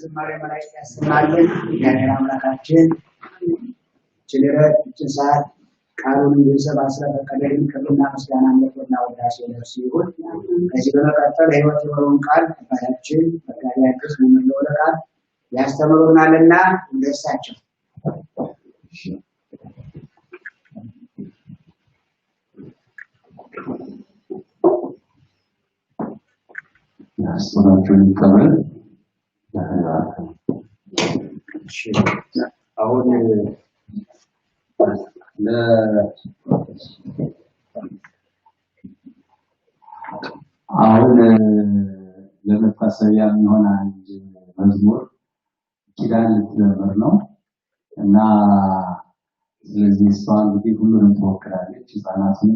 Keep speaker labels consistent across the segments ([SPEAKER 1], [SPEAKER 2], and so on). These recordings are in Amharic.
[SPEAKER 1] ዝማሬ መላእክት ያሰማልን እግዚአብሔር አምላካችን ችግረት ጭንሳት ቃሉን እንድንሰማ ስለፈቀደልን ክብርና ምስጋና ለተወና ወዳሴ ለእርሱ ይሁን። ከዚህ በመቀጠል ሕይወት የሆነውን ቃል አባታችን መጋቢ አዲስ መምህር ቃል ያስተምሩናልና እንደሳቸው
[SPEAKER 2] ያስተምራችሁን ይቀበል። አሁን ለመታሰቢያ የሚሆን አንድ መዝሙር ኪዳን ልትዘምር ነው እና ስለዚህ እሷ እንግዲህ ሁሉንም ትወክላለች፣ ህፃናትን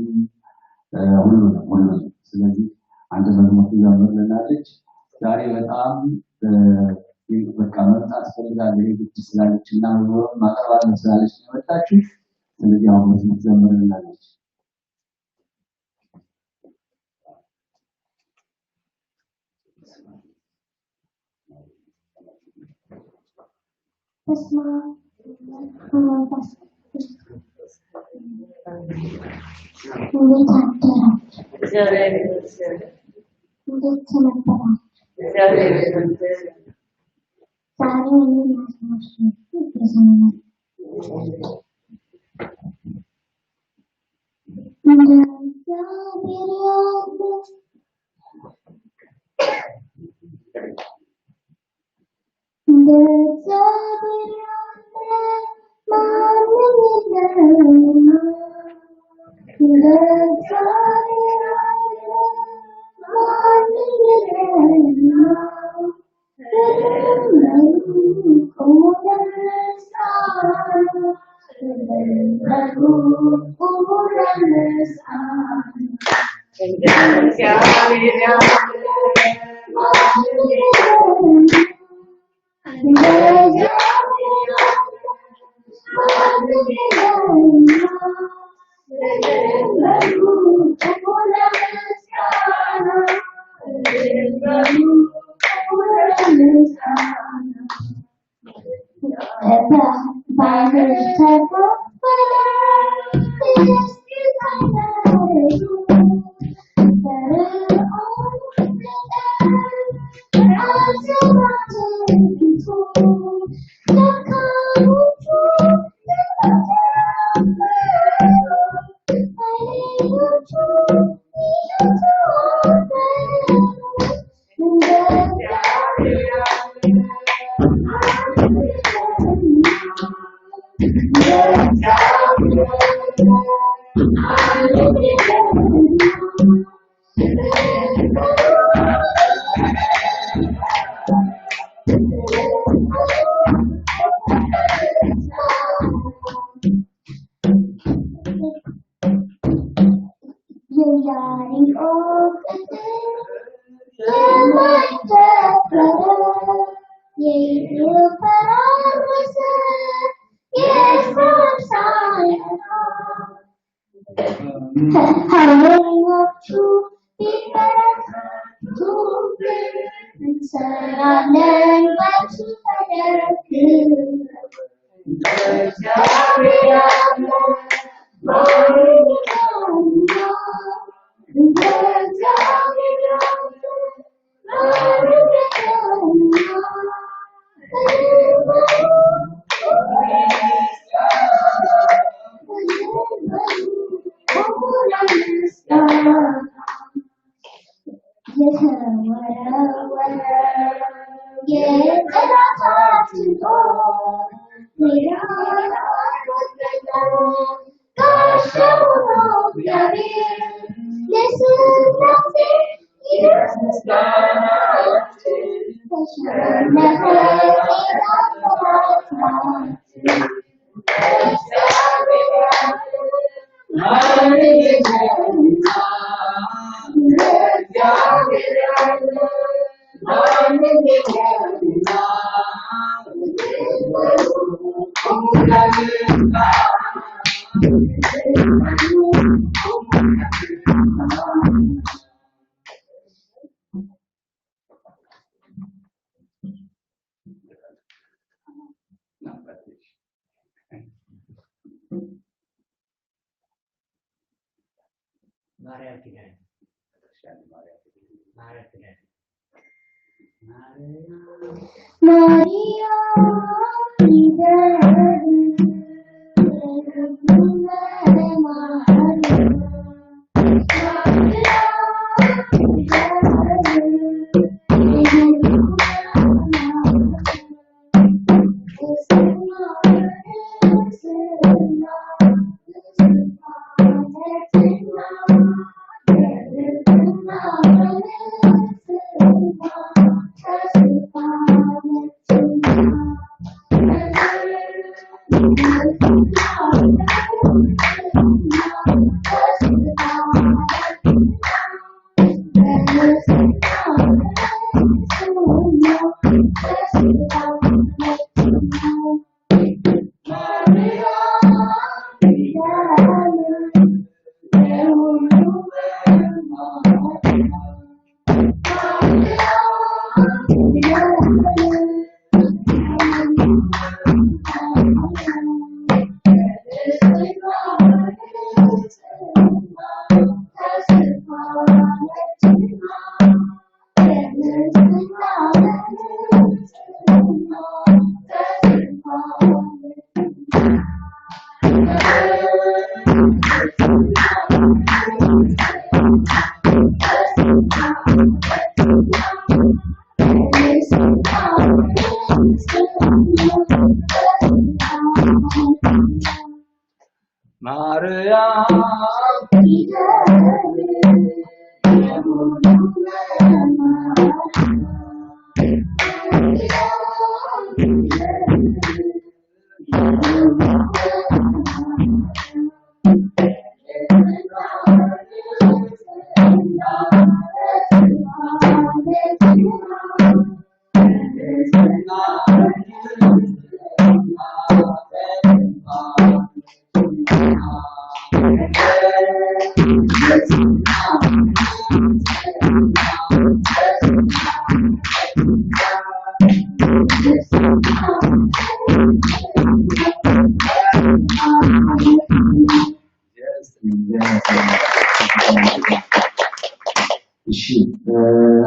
[SPEAKER 2] ሁሉንም። ስለዚህ አንድ መዝሙር ትዘምርልናለች። ዛሬ በጣም በቃ መምጣት ፈልጋለሁ ግድ ስላለች እና መዝሙሩን ማቅረብ ስላለች ነው የመጣችው። ስለዚህ አሁን መዝሙር ትዘምርልናለች።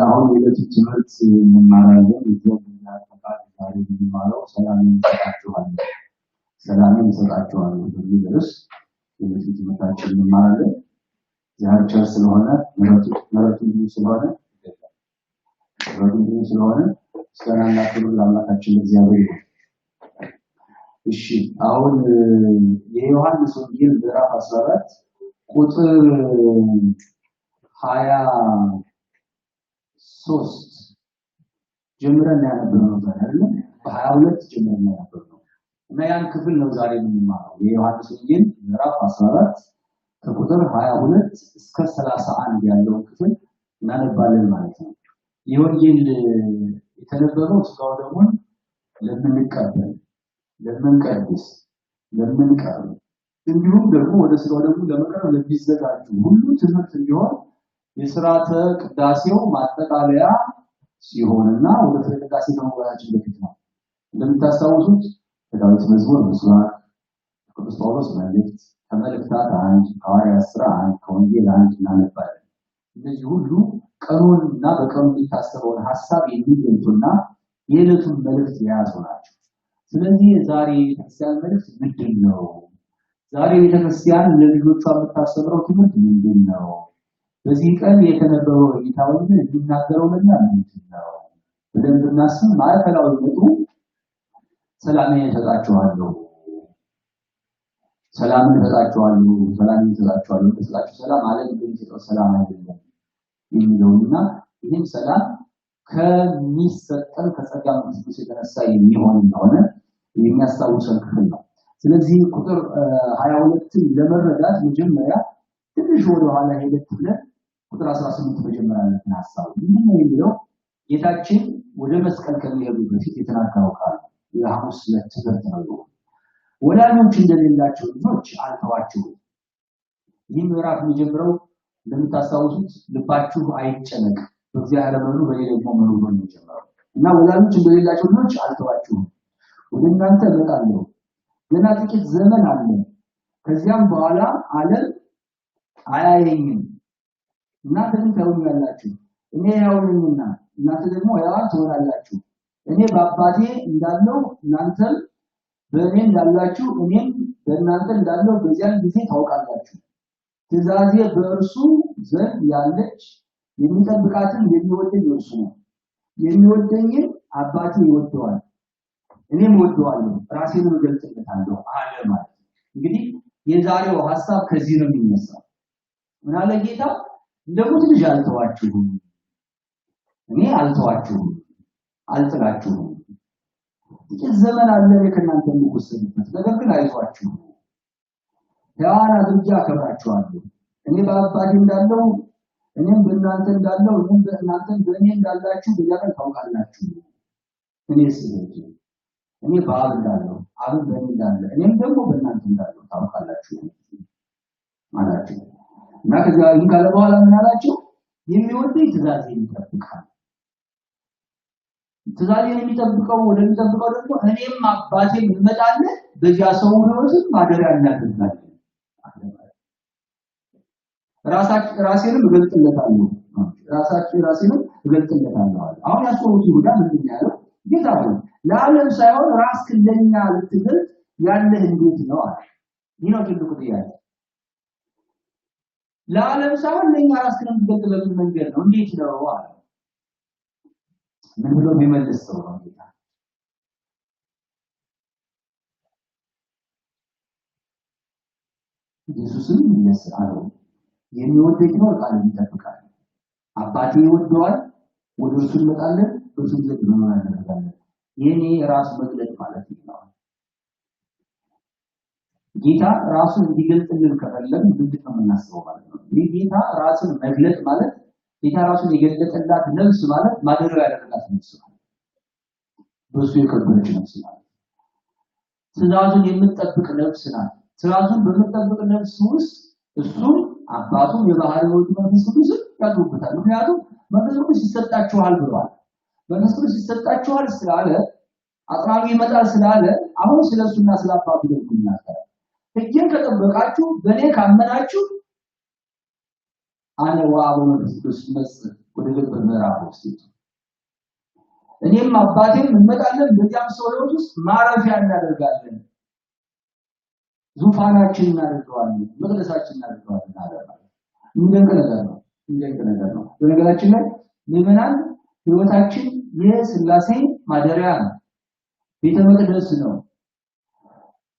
[SPEAKER 2] አሁን የዕለቱ ትምህርት እንማራለን። የኢትዮጵያ ተባባሪ ዛሬ የምንማረው ሰላሜን እሰጣችኋለሁ ሰላሜን እሰጣችኋለሁ በሚል ርዕስ የዕለቱ ትምህርታችን እንማራለን። ዛሬ ስለሆነ ምሕረቱ ስለሆነ ሰላምና ክብር ለአምላካችን ለእግዚአብሔር ይሁን። እሺ አሁን የዮሐንስ ወንጌል ምዕራፍ 14 ቁጥር 23 ጀምረን ያነበብነው አይደል? በ22 ጀምረን ያነበብነው እና ያን ክፍል ነው ዛሬ የምንማረው። የዮሐንስ ወንጌል ምዕራፍ 14 ከቁጥር 22 እስከ 31 ያለው ክፍል እናነባለን ማለት ነው። የወንጌል የተነበበው ስጋው ደግሞ ለምንቀበል፣ ለምንቀድስ፣ ለምንቀርብ እንዲሁም ደግሞ ወደ ስጋው ደግሞ ለመቅረብ ለሚዘጋጁ ሁሉ ትምህርት እንዲሆን የሥርዓተ ቅዳሴው ማጠቃለያ ሲሆንና ወደ ቅዳሴ ከመግባታችን በፊት ነው። እንደምታስታውሱት ከዳዊት መዝሙር ምስባክ፣ ቅዱስ ጳውሎስ መልእክት፣ ከመልእክታት አንድ፣ ሐዋርያት ሥራ አንድ፣ ከወንጌል አንድ እናነባለን። እነዚህ ሁሉ ቀኑንና በቀኑ የሚታሰበውን ሐሳብ የሚገልጡና የዕለቱን መልእክት የያዙ ናቸው። ስለዚህ ዛሬ የቤተክርስቲያን መልእክት ምንድን ነው? ዛሬ ቤተክርስቲያን ለልጆቿ የምታስተምረው ትምህርት ምንድን ነው? በዚህ ቀን የተነበበው ጌታ ወንጌል የሚናገረው ነገር ምንድን ነው ብለን ብናስብ ማዕከላዊ ነጥቡ ሰላሜን እሰጣችኋለሁ፣ ሰላምን እሰጣችኋለሁ፣ ሰላምን እሰጣችኋለሁ። ሰላም ዓለም የሚሰጠው ሰላም አይደለም የሚለውና ይህም ሰላም ከሚሰጠን ከጸጋ መንፈስ የተነሳ የሚሆን እንደሆነ የሚያስታውሰን ክፍል ነው። ስለዚህ ቁጥር 22ን ለመረዳት መጀመሪያ ትንሽ ወደ ኋላ ሄደት ብለን ቁጥር 18 መጀመሪያ አለብን። ሐሳቡ ምንድን ነው የሚለው? ጌታችን ወደ መስቀል ከመሄዱ በፊት የተናገረው ቃል የሐሙስ ዕለት ትምህርት ነው። ወላጆች እንደሌላቸው ልጆች አልተዋችሁም። ይህ ምዕራፍ የሚጀምረው እንደምታስታውሱት ልባችሁ አይጨነቅ በእግዚአብሔር መኑ በእኔ ደግሞ መኑ ነው የሚጀምረው እና ወላጆች እንደሌላቸው ልጆች አልተዋችሁም፣ ወደ እናንተ እመጣለሁ፣ ገና ጥቂት ዘመን አለ፣ ከዚያም በኋላ ዓለም አያየኝም፣ እናንተ ግን ታዩኛላችሁ፣ እኔ ሕያው ነኝና እናንተ ደግሞ ሕያዋን ትሆናላችሁ። እኔ በአባቴ እንዳለው እናንተም በእኔ እንዳላችሁ እኔም በእናንተ እንዳለው በዚያን ጊዜ ታውቃላችሁ። ትእዛዜ በእርሱ ዘንድ ያለች የሚጠብቃትን የሚወደኝ እርሱ ነው። የሚወደኝን አባቴ ይወደዋል፣ እኔም እወደዋለሁ፣ ራሴን እገልጥለታለሁ አለ ማለት ነው። እንግዲህ የዛሬው ሐሳብ ከዚህ ነው የሚነሳው። ምን አለ ጌታ? እንደሙት ልጅ አልተዋችሁም፣ እኔ አልተዋችሁም፣ አልጥላችሁም። ጥቂት ዘመን አለ ከእናንተ የምወሰድበት፣ ነገር ግን አይዟችሁ፣ ሕያዋን አድርጌ አከብራችኋለሁ። እኔ በአባቴ እንዳለው እኔም በእናንተ እንዳለው እኔም በእናንተ በእኔ እንዳላችሁ በዚያ ቀን ታውቃላችሁ። እኔ ስለዚህ እኔ በአብ እንዳለው አብን በእኔ እንዳለ እኔም ደግሞ በእናንተ እንዳለው ታውቃላችሁ አላቸው። እና ከዚያ ይህን ካለ በኋላ ምን አላቸው? የሚወደኝ ትእዛዜን ይጠብቃል። ትእዛዜን የሚጠብቀው ወደሚጠብቀው ደግሞ እኔም አባቴም እንመጣለን፣ በዚያ ሰው ሕይወት ማደሪያ እናደርጋለን። ራሴንም እገልጥለታለሁ፣ ራሴንም እገልጥለታለሁ። አሁን ያስቆሩት ይሁዳ ምንድን ያለው? ጌታ ሆይ ለዓለም ሳይሆን ራስህን ለኛ ልትገልጥ ያለህ እንዴት ነው አለ። ይህ ነው ትልቁ ጥያቄ። ለዓለም ሳይሆን ለኛ ራስህን የምትገልጥበት መንገድ ነው እንዴት ነው አለ። ምን ብሎ ቢመልስ ነው ጌታ? ኢየሱስም ይመስላል የሚወደኝ ነው ቃል ይጠብቃል፣ አባቴ ይወደዋል፣ ወደ እርሱ እንመጣለን፣ በእርሱ ዘንድ መኖር እናደርጋለን። የኔ ራስ መግለጥ ማለት ነው። ጌታ ራሱን እንዲገልጥልን ከፈለግን ምንድን ነው የምናስበው ማለት ነው? ይህ ጌታ ራሱን መግለጥ ማለት ጌታ ራሱን የገለጠላት ነፍስ ማለት ማደሪያ ያደረጋት ነፍስ ማለት በእሱ የከበረች ነፍስ ማለት ትእዛዙን የምትጠብቅ ነፍስ ናት። ትእዛዙን በምትጠብቅ ነፍስ ውስጥ እሱም አባቱም የባህሪው መንፈስ ቅዱስ ያድሩበታል። ምክንያቱም መንፈስ ቅዱስ ይሰጣችኋል ብሏል። መንፈስ ቅዱስ ይሰጣችኋል ስላለ አጥራቢ ይመጣል ስላለ አሁን ስለሱና ስለአባቱ ደግሞ ይናገራል። ሕጌን ከጠበቃችሁ በእኔ ካመናችሁ አነ ወአብ መንፈስ ቅዱስ መስል ወደ ገበር ምዕራፍ ውስጥ እኔም አባቴም እንመጣለን፣ በዚያም ሰው ሕይወት ውስጥ ማረፊያ እናደርጋለን፣ ዙፋናችን እናደርገዋለን፣ መቅደሳችን እናደርገዋለን አለ። እንደንቀ ነገር ነው። በነገራችን ላይ ምዕመናን ሕይወታችን የሥላሴ ማደሪያ ነው፣ ቤተ መቅደስ ነው።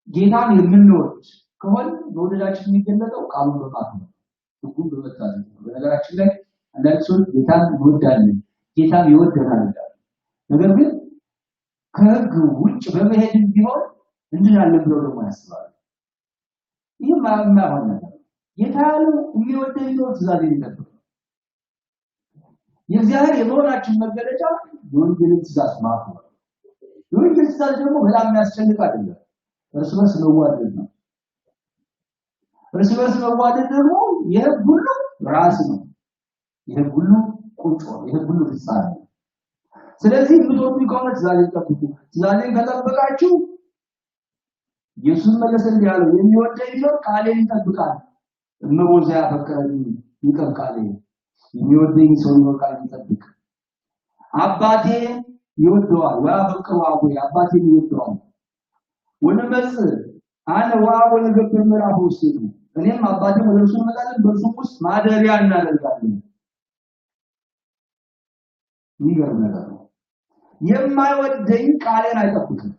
[SPEAKER 2] ጌታን የምንወድ ከሆነ መውደዳችን የሚገለጠው ቃሉን በማክበር ህጉን በመታዘዝ ነው። በነገራችን ላይ አንዳንድ ሰዎች ጌታን ይወዳሉ፣ ጌታን ይወደናል ይላሉ። ነገር ግን ከህግ ውጭ በመሄድ ቢሆን እንድናለን ብለው ደግሞ ያስባሉ። ይህ ማይሆን ነገር ነው። ጌታ ያለው የሚወደን ነው ትእዛዙን ይጠብቅ። የእግዚአብሔር የመሆናችን መገለጫ የወንጌልን ትእዛዝ ማክበር። የወንጌል ትእዛዝ ደግሞ በጣም የሚያስጨንቅ አይደለም። እርስ በርስ መዋደድ ነው። እርስ በርስ መዋደድ ደግሞ የህግ ሁሉ ራስ ነው። የህግ ሁሉ ቁንጮ፣ የህግ ሁሉ ፍጻሜ ነው። ስለዚህ ብዙዎች ከሆነ ትእዛዝን ጠብቁ። ትእዛዝን ከጠበቃችሁ ኢየሱስ መለሰ እንዲህ አለው፣ የሚወደኝ ቢኖር ቃሌን ይጠብቃል። እመቦዛ ያፈቀረኝ ይጠብቅ ቃሌን። የሚወደኝ ሰው ቢኖር ቃሌን ይጠብቅ። አባቴ ይወደዋል ወያፈቅረው አቡዬ፣ አባቴ ይወደዋል። ወንመጽ አነ ወአብ ወንገብር ምዕራፍ ውስጥ እኔም አባቴ ወደ እርሱ እንመጣለን፣ በእርሱ ውስጥ ማደሪያ እናደርጋለን። ይገርም ነገር ነው። የማይወደኝ ቃሌን አይጠብቅም።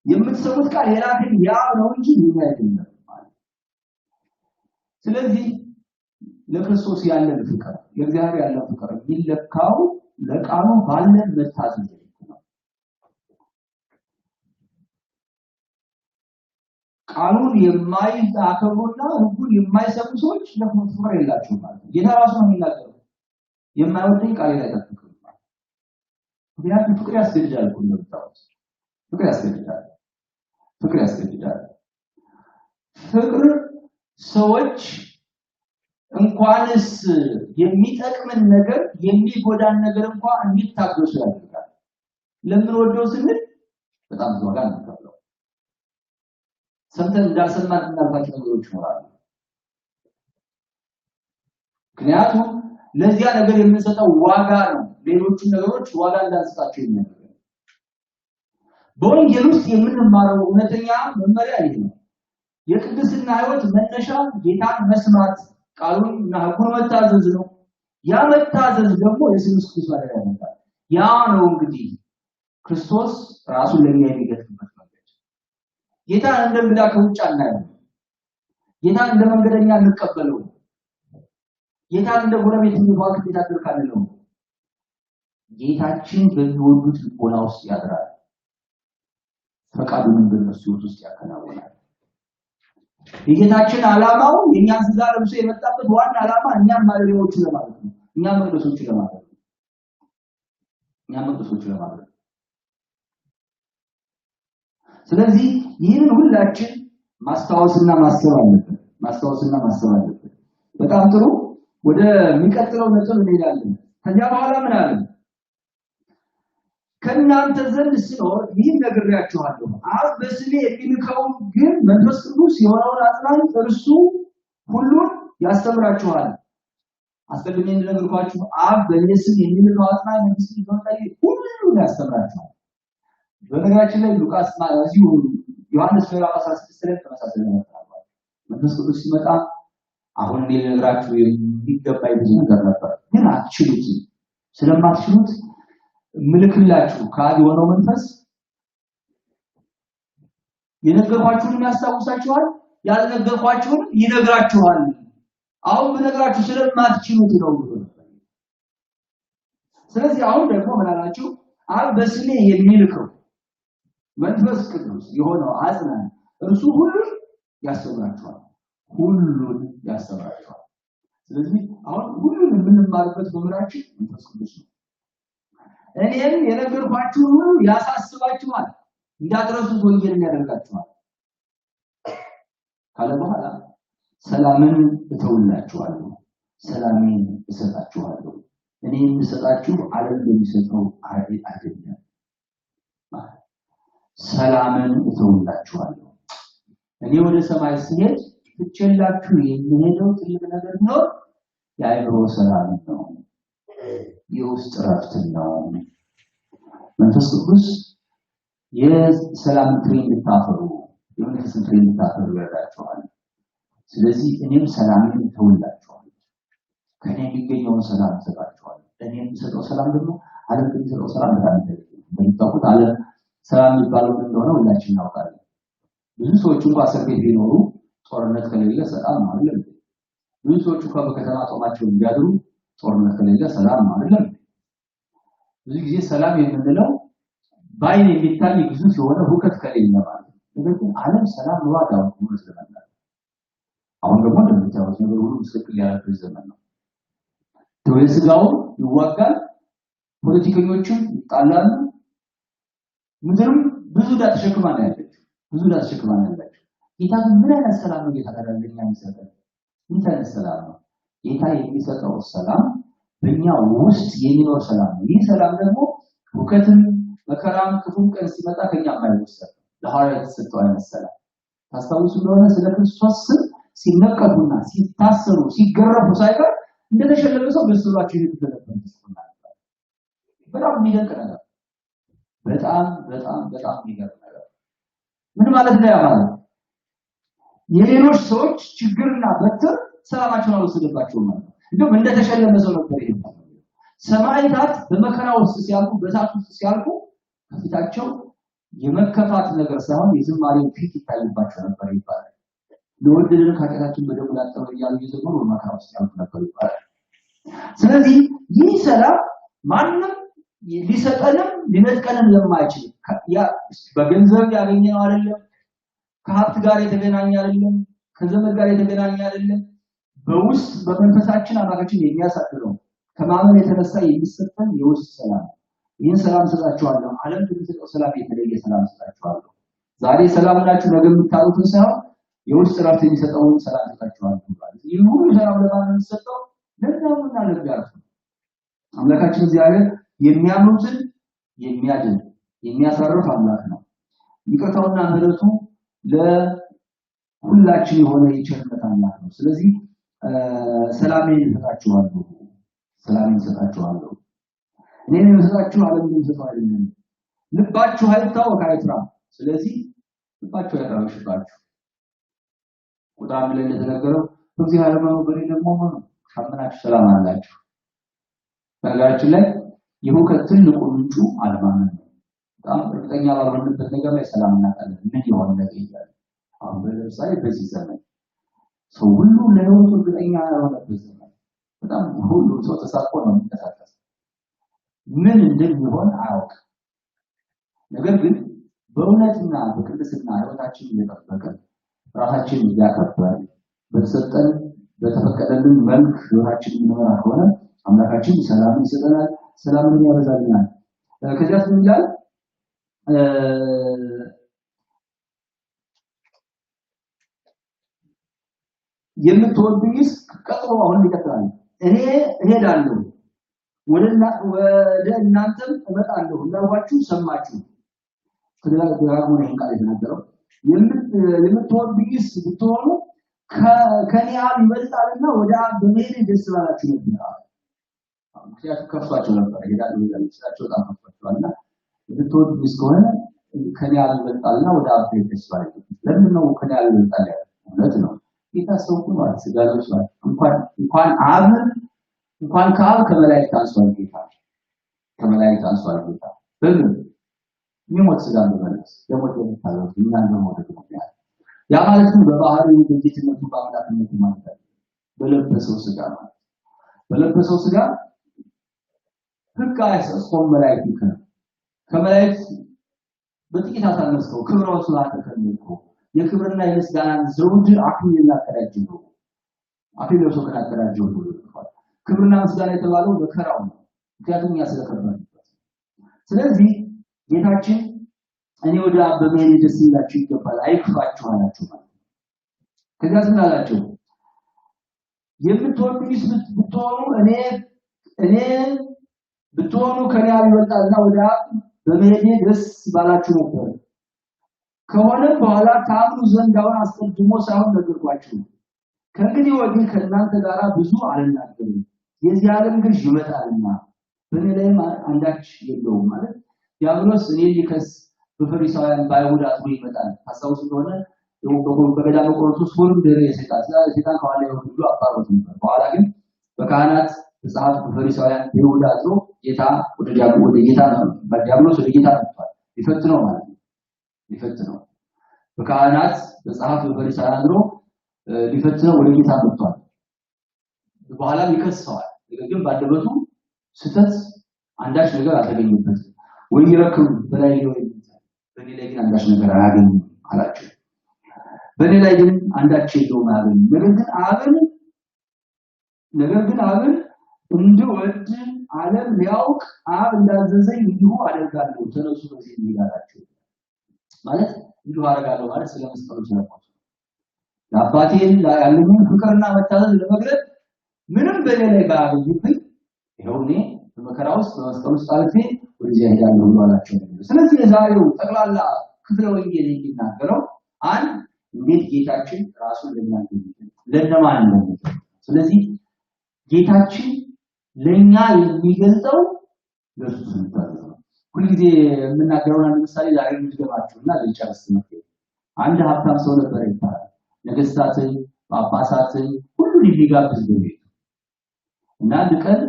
[SPEAKER 2] የምትሰሙት ቃል የላከኝ ያው ነው እንጂ ምን አይደለም ማለት። ስለዚህ ለክርስቶስ ያለን ፍቅር፣ ለእግዚአብሔር ያለን ፍቅር የሚለካው ለቃሉ ባለን መታዘዝ ነው። ቃሉን የማይታከሩና ህጉን የማይሰሙ ሰዎች ለፍቅር የላቸውም ማለት ነው። ጌታ ራሱ ነው የሚናገረው፣ የማይወደኝ ቃሌን አይጠብቅም። ምክንያቱም ፍቅር ያስገድዳል እኮ እንደምታውቁት፣ ፍቅር ያስገድዳል። ፍቅር ያስገድዳል። ፍቅር ሰዎች እንኳንስ የሚጠቅምን ነገር የሚጎዳን ነገር እንኳን እንዲታገሱ ያደርጋል። ለምን ወደው ስንል በጣም ዋጋ ነው። ሰምተን እንዳልሰማን እናልፋቸው ነገሮች ይኖራሉ። ምክንያቱም ለዚያ ነገር የምንሰጠው ዋጋ ነው ሌሎቹ ነገሮች ዋጋ እንዳንሰጣቸው የሚያደርገው። በወንጌል ውስጥ የምንማረው እውነተኛ መመሪያ ይሄ ነው። የቅድስና ህይወት መነሻ ጌታን መስማት፣ ቃሉንና ህጉን መታዘዝ ነው። ያ መታዘዝ ደግሞ የኢየሱስ ክርስቶስ ማደሪያ ነው። ያ ነው እንግዲህ ክርስቶስ ራሱን ለኛ የሚገልጥበት መንገድ። ጌታን እንደምዳ ከውጭ አናየው። ጌታን እንደ መንገደኛ እንቀበለው። ጌታን እንደ ጎረቤት እንኳን ከታደርካለ ነው። ጌታችን በሚወዱት ልቦና ውስጥ ያድራል። ፈቃዱን በእነሱ ውስጥ ያከናውናል። የጌታችን ዓላማው የኛን ስጋ ለብሶ የመጣበት ዋና ዓላማ እኛን ማደሪያዎቹ ለማድረግ ነው። እኛን መቅደሶቹ ለማድረግ ነው። እኛን መቅደሶቹ ለማድረግ ነው። ስለዚህ ይህን ሁላችን ማስታወስና ማሰብ አለብን። ማስታወስና ማሰብ አለብን። በጣም ጥሩ። ወደ የሚቀጥለው ነጥብ እንሄዳለን። ከዚያ በኋላ ምን አለ? ከናንተ ዘንድ ሲኖር ይህን ነግሬያችኋለሁ። አብ በስሜ የሚልከው ግን መንፈስ ቅዱስ የሆነውን አጽናኝ እርሱ ሁሉን ያስተምራችኋል። አስቀድሜ እንደነገርኳችሁ አብ በእኔ ስም የሚልከው አጽናኝ መንፈስ ቅዱስ ሁሉን ያስተምራችኋል። በነገራችን ላይ ሉቃስ ማዚሁ ዮሐንስ ምዕራፍ 16 ላይ ተመሳሳይ ነው። መንፈስ ቅዱስ ሲመጣ አሁን ልነግራችሁ የሚገባኝ ብዙ ነገር ነበር፣ ግን አትችሉትም። ስለማትችሉት ምልክላችሁ ካዲ የሆነው መንፈስ የነገርኳችሁን ያስታውሳችኋል፣ ያልነገርኳችሁን ይነግራችኋል። አሁን በነገራችሁ ስለማትችሉት ነው። ስለዚህ አሁን ደግሞ ምን አላችሁ? አብ በስሜ የሚልከው መንፈስ ቅዱስ የሆነው አጽናኝ እርሱ ሁሉን ያስተምራችኋል። ሁሉን ያስተምራችኋል። ስለዚህ አሁን ሁሉን የምንማርበት መምህራችን መንፈስ ቅዱስ ነው። እኔም የነገርኳችሁ ሁሉ ያሳስባችኋል፣ እንዳትረሱት ወንጌልን ያደርጋችኋል ካለ በኋላ ሰላምን እተውላችኋለሁ፣ ሰላሜን እሰጣችኋለሁ። እኔ የምሰጣችሁ ዓለም የሚሰጠው አይደለም። ሰላምን እተውላችኋለሁ። እኔ ወደ ሰማይ ስሄድ ትችላችሁ የሚሄደው ትልቅ ነገር ነው። የአእምሮ ሰላም ነው፣ የውስጥ እረፍት ነው። መንፈስ ቅዱስ የሰላም ፍሬ እንድታፈሩ የመንፈስ ፍሬ እንድታፈሩ ያደርጋችኋል። ስለዚህ እኔም ሰላምን እተውላችኋለሁ፣ ከኔ የሚገኘውን ሰላም እሰጣችኋለሁ። እኔ የምሰጠው ሰላም ደግሞ ዓለም የሚሰጠው ሰላም በጣም ይለያል። እንደምታውቁት ዓለም ሰላም የሚባለው እንደሆነ ሁላችንም እናውቃለን። ብዙ ሰዎች እንኳን እስር ቤት ቢኖሩ ጦርነት ከሌለ ሰላም አይደለም። ብዙ ሰዎች እንኳን በከተማ ጦማቸው ቢያድሩ ጦርነት ከሌለ ሰላም አይደለም። ብዙ ጊዜ ሰላም የምንለው ባይን የሚታይ ግዙፍ የሆነ ሁከት ከሌለ ማለት ነው። ነገር ግን ዓለም ሰላም ዋጋው ነው ስለማለት አሁን ደግሞ እንደምታዩት ነገር ሁሉ ምስቅል ያለበት ዘመን ነው። ተወስጋው ይዋጋል፣ ፖለቲከኞችም ይጣላሉ፣ ምድርም ብዙ ዳት ተሸክማ ነው ያለችው። ብዙ ዳት ተሸክማ ነው ያለችው። ጌታ ምን አይነት ሰላም ነው ጌታ ታደርገኛ የሚሰጠው? ምን አይነት ሰላም ነው ጌታ የሚሰጠው? ሰላም በእኛ ውስጥ የሚኖር ሰላም ነው። ይህ ሰላም ደግሞ ሁከትን መከራም ክፉም ቀን ሲመጣ ከኛ የማይወሰድ ለሐዋርያት የተሰጠው አይነት ሰላም ታስታውሱ እንደሆነ ስለ ክርስቶስ ሲነቀፉና ሲታሰሩ ሲገረፉ ሳይቀር እንደተሸለመ ሰው በስሏቸው ይተደረገ ነው። በጣም የሚደንቅ ነገር፣ በጣም የሚገርም ነገር። ምን ማለት ነው? ማለት የሌሎች ሰዎች ችግርና በትር ሰላማቸውን አልወሰደባቸው ማለት ነው። እንደውም እንደተሸለመ ሰው ነበር ይባላል። ሰማዕታት በመከራ ውስጥ ሲያልፉ በእሳት ውስጥ ሲያልፉ ከፊታቸው የመከፋት ነገር ሳይሆን የዝማሬው ፊት ይታይባቸው ነበር ይባላል። ለወደደን ካቀታችን በደሙ ላጠሩ እያሉ የዘመሩ መከራ ውስጥ ያልፉ ነበር ይባላል። ስለዚህ ይህ ሰላም ማንም ሊሰጠንም ሊነጥቀንም የማይችል ያ በገንዘብ ያገኘነው አይደለም፣ ከሀብት ጋር የተገናኘ አይደለም፣ ከዘመድ ጋር የተገናኘ አይደለም። በውስጥ በመንፈሳችን አማካችን የሚያሳድረው ከማመን የተነሳ የሚሰጠን የውስጥ ሰላም። ይህን ሰላም ሰጣችኋለሁ፣ ዓለም ከሚሰጠው ሰላም የተለየ ሰላም ሰጣችኋለሁ። ዛሬ ሰላም ናችሁ ነገ የምታሉትን ሳይሆን የውስጥ ረፍት የሚሰጠውን ሰላም ሰጣችኋለሁ ማለት ነው። ይህ ሁሉ ሰላም ለማን ነው የሚሰጠው? ለእኛና ለእግዚአብሔር። አምላካችን እግዚአብሔር የሚያምኑትን የሚያድን የሚያሳርፍ አምላክ ነው። ይቅርታውና ምሕረቱ ለሁላችን የሆነ የቸርነት አምላክ ነው። ስለዚህ ሰላሜን እሰጣችኋለሁ፣ ሰላሜን እሰጣችኋለሁ። እኔ የምሰጣችሁ ዓለም እንደሚሰጠው አይደለም። ልባችሁ አይታወክ አይፍራ። ስለዚህ ልባችሁ አይራሽባችሁ። ቁጣም ላይ እንደተነገረው በዚህ ዓለም ነው በሬ ደግሞ ሆኖ ካመናችሁ ሰላም አላችሁ። በነገራችን ላይ የሁከት ትልቁ ምንጩ አለማመን ነው። በጣም እርግጠኛ ባልሆንበት ነገር ላይ ሰላም እናጣለን። ምን ይሆን ነገር ይላል። አሁን ለምሳሌ በዚህ ዘመን ሰው ሁሉ ለህይወቱ እርግጠኛ ያልሆነበት ዘመን፣ በጣም ሁሉ ሰው ተሳቆ ነው የሚንቀሳቀስ። ምን እንደሚሆን አያውቅም። ነገር ግን በእውነትና በቅድስና ህይወታችን እየጠበቀን ራሳችንን እያከበርን በተሰጠን በተፈቀደልን መልክ ህይወታችንን እንመራ ከሆነ አምላካችን ሰላምን ይሰጠናል፣ ሰላምን ያበዛልናል። ከዚያስ ምን ይላል? የምትወዱኝስ ቀጥሎ አሁን ይቀጥላል። እኔ እሄዳለሁ ወደ እናንተም እመጣለሁ እንዳልኳችሁ ሰማችሁ። ከደጋግሞ ነው ቃል የተናገረው። የምትወዱኝስ ብትሆኑ ከኔ አብ ይበልጣልና ወደ አብ በመሄድ ደስ ባላችሁ ነበር። ምክንያቱም ከፍቷቸው ነበር ይሄዳሉ ይላል። ስራቸው በጣም ከፍቷቸዋልና የምትወዱኝስ ከሆነ ከኔ አብ ይበልጣልና ወደ አብ በመሄድ ደስ ባላችሁ። ለምን ነው ከኔ አብ ይበልጣል? እውነት ነው። የታሰብኩ ማለት ስጋሎች ማለት እንኳን አብ እንኳን ከአብ ከመላእክት አንሷል ጌታ፣ ከመላእክት አንሷል ጌታ። በምን የሚሞት ስጋ በመለስ ለሞት የሚታለው እኛን በሞት ምክንያት ያ ማለት ነው። በባህሪው በጌትነቱ በአምላክነቱ ማለት ነው። በለበሰው ስጋ ማለት በለበሰው ስጋ ህግ አይሰስም። መላእክት ከመላእክት በጥቂት አታነስከው። ክብረው ስላተከለልኩ የክብርና የምስጋናን ዘውድ አክሊል እናቀዳጅው አክሊል ሰው ከናቀዳጅው ነው። ክብርና ምስጋና የተባለው በከራው ነው። ምክንያቱም ያስለከበረበት። ስለዚህ ጌታችን እኔ ወደ አብ በመሄድ ደስ ይላችሁ ይገባል አይክፋችሁ አላችሁ ማለት ነው። ከዚያ ስናላችሁ የምትወዱኝስ ብትሆኑ እኔ ብትሆኑ ከኔ አብ ይወጣልና ወደ አብ በመሄድ ደስ ባላችሁ ነበር። ከሆነ በኋላ ታምኑ ዘንድ አሁን አስቀድሞ ሳይሆን ነገርኳችሁ። ከእንግዲህ ወዲህ ከእናንተ ጋር ብዙ አልናገርም፣ የዚህ ዓለም ግዥ ይመጣልና በእኔ ላይም አንዳች የለውም ማለት ዲያብሎስ እኔ ሊከስ በፈሪሳውያን በአይሁድ አጥሮ ይመጣል። ታስታውሱ እንደሆነ በገዳመ ቆሮንቶስ ሁሉም ደረ የሰይጣን ከኋላ ሁሉ አባሮት ነበር። በኋላ ግን በካህናት በጸሐፍት በፈሪሳውያን በይሁዳ አጥሮ ጌታ ወደ ጌታ ነው ዲያብሎስ ወደ ጌታ መጥቷል። ሊፈትነው ማለት ነው። ሊፈትነው በካህናት በጸሐፍት በፈሪሳውያን አጥሮ ሊፈትነው ወደ ጌታ መጥቷል። በኋላ ይከሰዋል። ግን ባደረቱ ስተት አንዳች ነገር አልተገኘበትም። ወይ ይረክም በላይ ነው ይላል። በኔ ላይ ግን አንዳች ነገር አያገኝም አላቸው። በኔ ላይ ግን አንዳች የለውም አያገኝም። ነገር ግን አብን እንድወድ ዓለም ሊያውቅ አብ እንዳዘዘኝ እንዲሁ አደርጋለሁ። ተነሱ በዚህ ይላላችሁ ማለት እንዲሁ አደርጋለሁ ማለት ስለመስቀሉ ስለቆየ ለአባቴን ያለኝን ፍቅርና መታዘዝ ለመግለጥ ምንም በኔ ላይ ባያገኝብኝ ይኸውኔ በመከራ ውስጥ በመስቀሉ ውስጥ አልፌ ወደዚያ ሄዳለሁ ብሏላቸው። ስለዚህ የዛሬው ጠቅላላ ክፍለ ወንጌል የሚናገረው አንድ እንዴት ጌታችን ራሱን ለማን ነው። ስለዚህ ጌታችን ለኛ የሚገልጸው ለሱ ነው። ሁሉ ጊዜ የምናገረው አንድ ምሳሌ ዛሬ ልትገባችሁና ልጨርስ ነው። አንድ ሀብታም ሰው ነበር ይባላል። ነገስታትን ጳጳሳትን ሁሉ ሊጋብዝ ነው። እና አንድ ቀን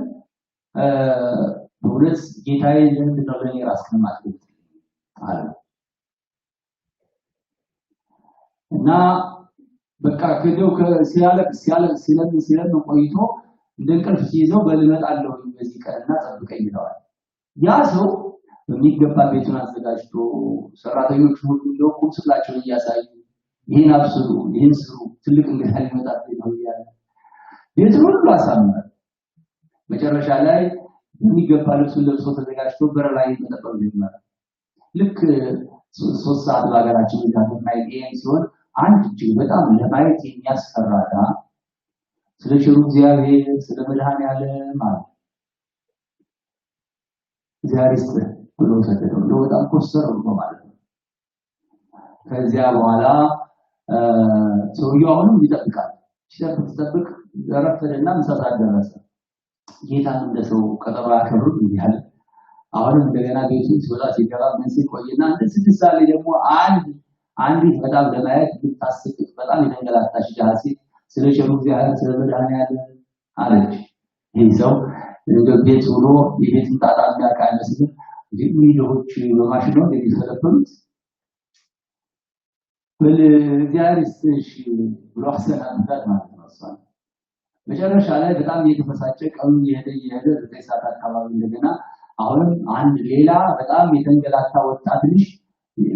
[SPEAKER 2] በሁለት ጌታዬ ለምንድነው ለኔ ራስህን ማጥፋት አለ። እና በቃ ከደው ሲያለቅ ቆይቶ እንደንቀልፍ ሲይዘው በልመጣለሁ በዚህ ቀንና ጠብቀኝ ይለዋል። ያ ሰው በሚገባ ቤቱን አዘጋጅቶ ሰራተኞቹ ሁሉ ለቁም ስላቸው እያሳዩ ይሄን አብስሩ ይሄን ስሩ ትልቅ እንግዳ ሊመጣብኝ ነው ይላል። ቤቱን ሁሉ አሳመረ። መጨረሻ ላይ በሚገባ ልብሱን ለብሶ ተዘጋጅቶ በር ላይ ተጠብቆ ጀመረ። ልክ 3 ሰዓት በአገራችን ታተማይ ሲሆን አንድ እጅግ በጣም ለማየት የሚያስፈራዳ ስለ ቸሩ እግዚአብሔር ስለ መድኃኔዓለም ማለት እግዚአብሔር ብሎ ተደረገው በጣም ኮስተር ነው ማለት ነው። ከዚያ በኋላ ሰውየው አሁንም ይጠብቃል። ሲጠብቅ ደረፈደና ምሳት ደረሰ። ጌታን እንደሰው ቀጠሮ ያከብሩ ይላል። አሁንም እንደገና ቤቱ ሲወጣ ሲገባ ምን ሲቆይና እንደዚህ ሳለ ደግሞ አንዲት በጣም ለማየት ብታስቅ በጣም የተንገላታች ጃሲ ስለ ቸሩ እግዚአብሔር ስለ መድኃኔዓለም አለች። ይህ ሰው ቤት ሆኖ የቤትን ጣጣ የሚያቃለስ ሚሊዮኖች በማሽን ነው የሚፈለፈሉት እግዚአብሔር ይስጥሽ ብሎ አሰናብቷት ማለት ነው። መጨረሻ ላይ በጣም እየተፈሳጨ ቀኑ እየሄደ 9 ሰዓት አካባቢ እንደገና አሁንም አንድ ሌላ በጣም የተንገላታ ወጣት ልጅ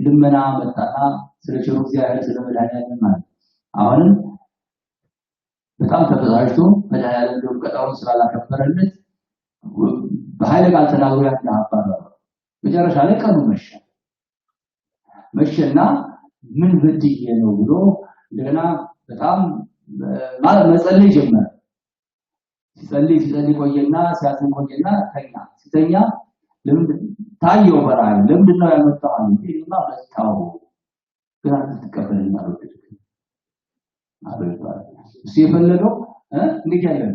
[SPEAKER 2] ልመና መጣና ስለ ቸሩ እግዚአብሔር ስለ መድኃኔዓለም ማለት አሁንም በጣም ተበዛጭቶ መድኃኔዓለም ደግሞ ቀጣውን ስላላከበረለት በኃይለ ቃል ተናግሮ ያባረረ። መጨረሻ ላይ ቀኑ መሸና ምን በድዬ ነው ብሎ እንደገና በጣም መጸለይ ጀመረ። ሲጸልይ ቆየና ሲያዝን ቆየና ሲተኛ ለምን ታየው በራይ ለምንድን ነው ያመጣው እንዴና በስታው ግራ ተቀበለና ወደደ አበባ ሲፈለገው እንዴት ያለው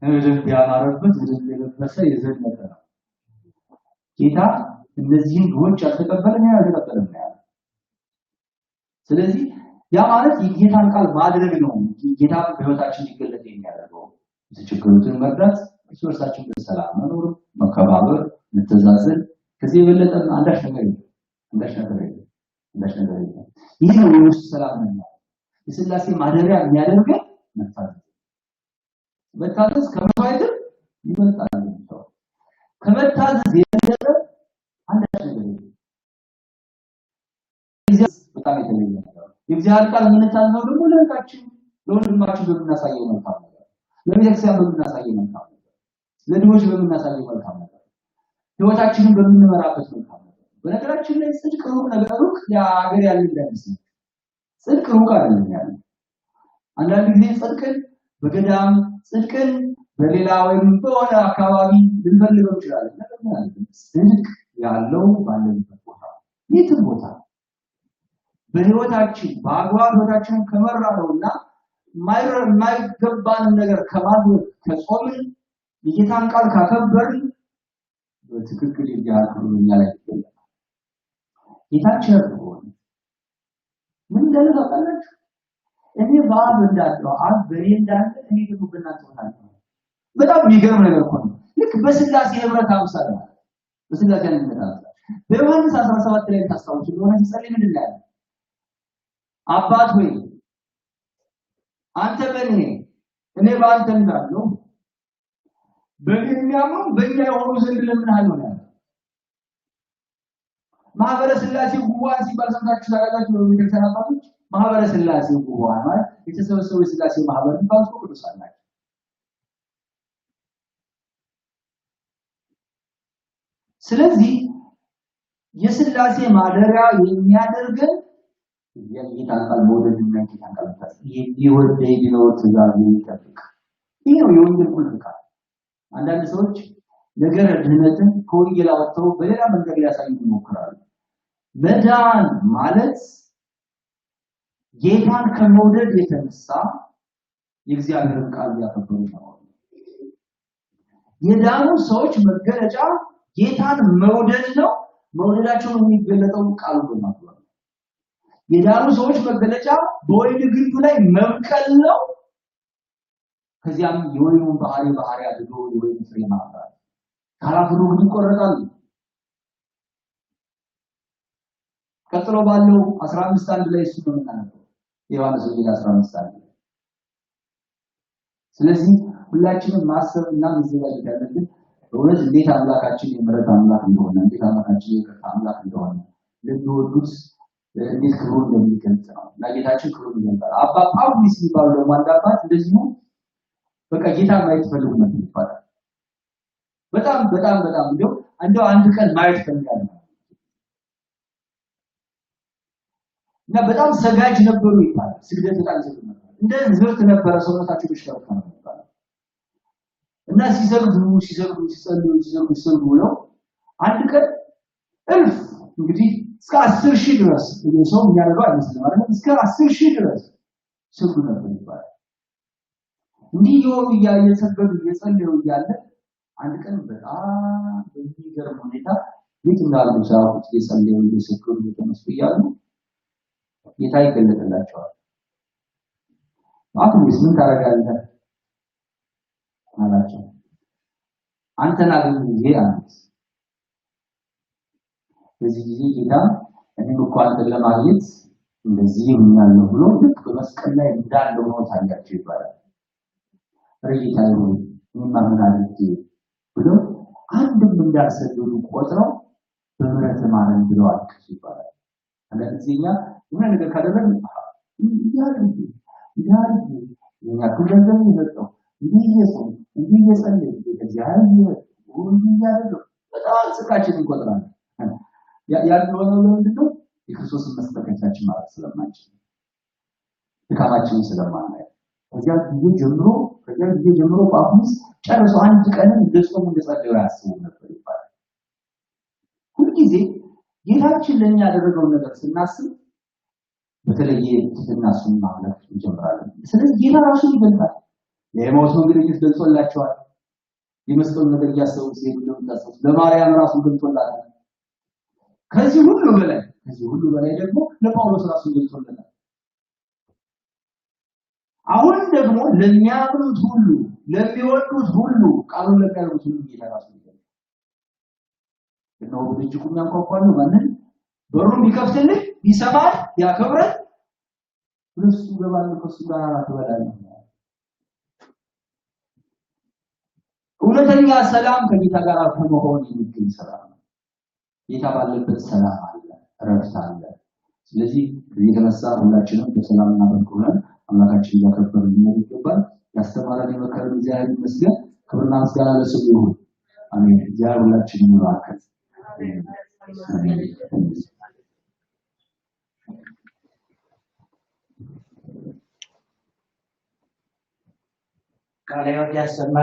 [SPEAKER 2] እንደዚህ ያማረበት እንደለበሰ የዘለቀ ነው። ጌታ እነዚህን ድሆች ያልተቀበለና ያልተቀበለ ነው። ስለዚህ ያ ማለት የጌታን ቃል ማድረግ ነው። ጌታ በህይወታችን ይገለጥ የሚያደርገው የተቸገሩትን መርዳት፣ እርሳችን በሰላም መኖር፣ መከባበር፣ መተዛዘን ከዚህ የበለጠ አንዳች ነገር የለም። ይህ ነው የውስጥ ሰላም ነው። የሥላሴ ማደሪያ የሚያደርገን መታዘዝ ከመዋይት ይበልጣል። ከመታዘዝ የበለጠ አንዳች ነገር የለም። በጣም የተለየ ነገር የእግዚአብሔር ቃል የምንታዘዘው ደግሞ ለእርቃችን ለወንድማችን በምናሳየው መልካም ነገር ለቤተክርስቲያን በምናሳየው መልካም ነገር ለድሆች በምናሳየው መልካም ነገር ህይወታችንን በምንመራበት መልካም ነገር። በነገራችን ላይ ጽድቅ ሩቅ ነገር ሩቅ ያገር ያለ እንዳይመስል ጽድቅ ሩቅ አይደለም ያለ። አንዳንድ ጊዜ ጽድቅን በገዳም ጽድቅን በሌላ ወይም በሆነ አካባቢ ልንፈልገው እንችላለን። ነገር ግን ጽድቅ ያለው ባለበት ቦታ የትም ቦታ በህይወታችን በአግባብ ህይወታችንን ከመራነውና የማይገባን ነገር ከማድረግ ከጾምን የጌታን ቃል ካከበርን በትክክል ይያዝሩኛ ላይ ይገኛል። ጌታችን ሆነ ምን እንደለቀለች እኔ ባብ እንዳለው አብ በእኔ እንዳለ እኔ ደግሞ በእናንተ ሆናለሁ። በጣም የሚገርም ነገር እኮ ነው። ልክ በሥላሴ ህብረት አምሳል ነው። በሥላሴ አንድነት በዮሐንስ 17 ላይ ታስታውሱ እንደሆነ ሲጸልይ ምንድን ነው ያለው? አባት ሆይ አንተ በእኔ እኔ በአንተ እንዳለው በእኛም በእኛ የሆኑ ዘንድ ለምንሃለሁ ነው። ማህበረ ሥላሴ ጉባኤ ሲባል ሰምታችሁ ታውቃላችሁ? በቤተክርስቲያን አባቶች ማህበረ ሥላሴ ጉባኤ ማለት የተሰበሰበው የሥላሴ ማህበር ባልቶ ቅዱሳን ናቸው። ስለዚህ የሥላሴ ማደሪያ የሚያደርገን የጌታን ቃል መውደድ እና ጌታን ቃል የሚወደኝ ነው ትእዛዝ የሚጠብቅ ይሄ ነው የወንጌል ቁልፍ ቃል። አንዳንድ ሰዎች ነገር ድህነትን ከወንጌል አወጥተው በሌላ መንገድ ሊያሳዩ ይሞክራሉ። መዳን ማለት ጌታን ከመውደድ የተነሳ የእግዚአብሔርን ቃል ያከበሩ ነው። የዳኑ ሰዎች መገለጫ ጌታን መውደድ ነው። መውደዳቸው የሚገለጠው ቃሉ በማክበር ነው። የዳኑ ሰዎች መገለጫ በወይን ግንዱ ላይ መብቀል ነው። ከዚያም የወይኑን ባህሪ አድርጎ የወይን ፍሬ ማፍራት ካላፈሩ ግን ይቆረጣል። ቀጥሎ ባለው 15:1 ላይ እሱ ነው የምናነበው ዮሐንስ ወንጌል 15:1። ስለዚህ ሁላችንም ማሰብና መዘጋጀት ያለብን በእውነት እንዴት አምላካችን የምሕረት አምላክ እንደሆነ እንዴት አምላካችን የይቅርታ አምላክ እንደሆነ ለሚወዱት እንዴት ክብሩን እንደሚገልጽ ነው። ለጌታችን ክብሩን ይገልጻል። አባ ጳውሎስ የሚባለው ደግሞ አንድ አባት እንደዚሁ በቃ ጌታ ማየት ፈልጉ ነበር ይባላል። በጣም እንደው አንድ ቀን ማየት ፈልጋለሁ እና በጣም ሰጋጅ ነበሩ ይባላል። ስግደት በጣም ይሰሩ ነበር። እንደ ዝርት ነበረ ሰውነታቸው በሽታው ነበር እና ሲሰግዱ ሲጸልዩ ነው አንድ ቀን እልፍ እንግዲህ እስከ 10,000 ድረስ ሰው ያለው አይመስልም ማለት እስከ 10,000 ድረስ ሰግዱ ነበር ይባላል። እንዲህ ይወው እየሰገዱ እየጸለዩ እያለ አንድ ቀን በጣም በሚገርም ሁኔታ ቤት እንዳሉ ሰዎች እየጸለዩ እየሰገዱ እየተመስሉ እያሉ ጌታ ይገለጥላቸዋል። ጳውሎስ ምን ታደርጋለህ አላቸው። አንተን አግኝቼ አሉት። በዚህ ጊዜ ጌታ እኔም እኮ አንተን ለማግኘት እንደዚህ ሆኛለሁ ብሎ ልክ በመስቀል ላይ እንዳለው ነው ታያቸው ይባላል። ጌታዬ ሆይ ምን አድርጌ ብሎ አንድም እንዳልሰገዱ ቆጥረው በምህረት ማረን ብለው አልቅሱ ይባላል። ስለዚህኛ ምን ነገር ካደረግን ያርግ ያኩለለም ይመጣው ይየሰው ይየሰልይ እግዚአብሔር ሁሉ ያደረገው በጣም ጽድቃችን ይቆጥራል። ያልሆነው ምንድነው? የክርስቶስ መስጠታችን ማለት ስለማንችል ድካማችን ስለማናይ ከዚያ ጊዜ ጀምሮ ጳውሎስ ጨርሶ አንድ ቀን እንደጾሙ እንደጸለዩ ያስቡ ነበር ይባላል። ሁልጊዜ ጌታችን ለኛ ያደረገው ነገር ስናስብ በተለየ ትናሱን ማምለክ እንጀምራለን። ስለዚህ ጌታ ራሱ ይገልጣል። የሞት መንገድ ገልጾላቸዋል። የመስቀል ነገር ያሰው ሲሄዱ ለምታሰው ለማርያም ራሱ ገልጾላታል። ከዚህ ሁሉ በላይ ደግሞ ለጳውሎስ ራሱ ገልጾላታል። አሁን ደግሞ ለሚያምኑት ሁሉ ለሚወዱት ሁሉ ቃሉን ለሚያደርጉት ሁሉ ጌታ ራሱ ይገልጣል። ነው ልጅኩን ያንኳኳሉ ማለት በሩን ቢከፍትልህ ይሰማል ያከብራል ሁሉ ገባል ከሱ ጋር ተበላል። እውነተኛ ሰላም ከጌታ ጋር ከመሆን የሚገኝ ሰላም ነው። ጌታ ባለበት ሰላም አለ፣ እረፍት አለ። ስለዚህ የተነሳ ሁላችንም በሰላምና በፍቅር አምላካችን ያከበረን ነው ይገባል። ያስተማረን የመከረን እግዚአብሔር ይመስገን። ክብርና ምስጋና ለስሙ ይሁን። አሜን። እግዚአብሔር ሁላችንም ይባርክ።
[SPEAKER 1] ቃለ ሕይወት ያሰማን።